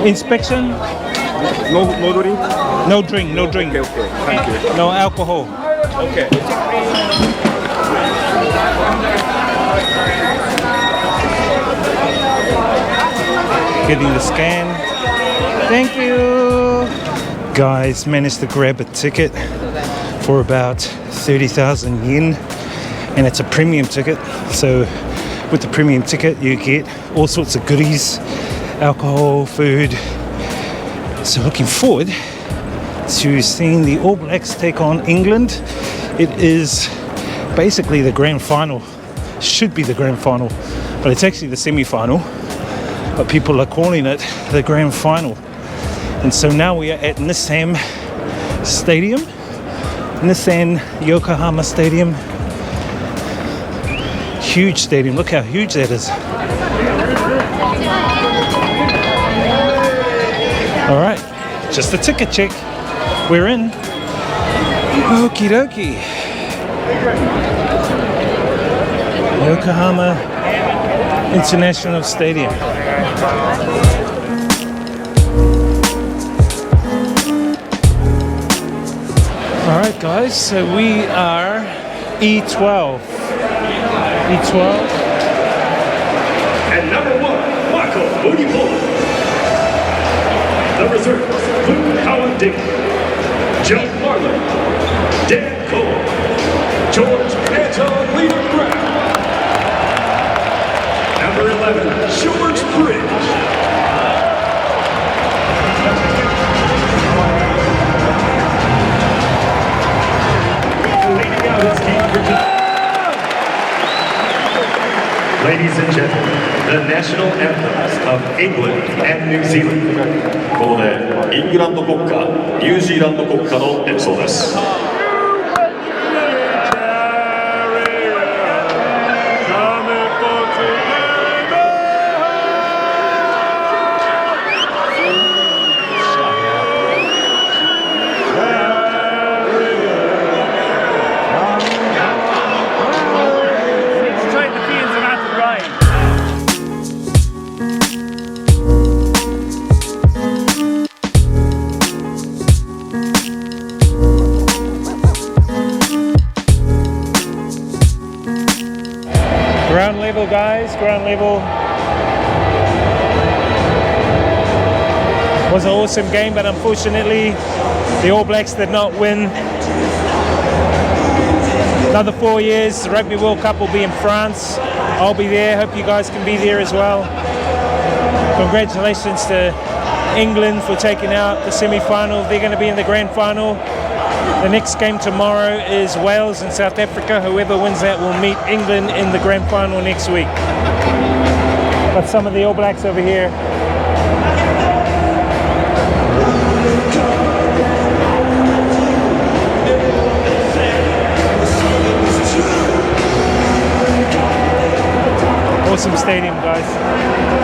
Inspection? No drink? No drink, no drink. Okay, thank you. No alcohol. Okay. Getting the scan. Thank you. Guys, managed to grab a ticket for about 30,000 yen, and it's a premium ticket. So with the premium ticket you get all sorts of goodies, alcohol, food. So looking forward to seeing the All Blacks take on England. It is basically the grand final, should be the grand final, but it's actually the semi-final, but people are calling it the grand final. And so now we are at Nissan Stadium, Nissan Yokohama Stadium. Huge stadium, look how huge that is. All right, just a ticket check. We're in. Okie dokie. Yokohama International Stadium. All right, guys. So we are E12. E12. And number 1, Marco Unipola. Number 3, Luke Howard Dick, Joe Marlin, Dan Cole, George Anton Leader Brown. Number 11, George Bridge. Leading out his team for tonight. Ladies and gentlemen, the national anthems of England and New Zealand. ここでイングランド国歌、ニュージーランド国歌の演奏です。Ground level, guys, ground level. Was an awesome game, but unfortunately the All Blacks did not win. Another 4 years, the Rugby World Cup will be in France. I'll be there, hope you guys can be there as well. Congratulations to England for taking out the semi-final. They're going to be in the grand final. The next game tomorrow is Wales and South Africa. Whoever wins that will meet England in the grand final next week. Got some of the All Blacks over here. Awesome stadium, guys.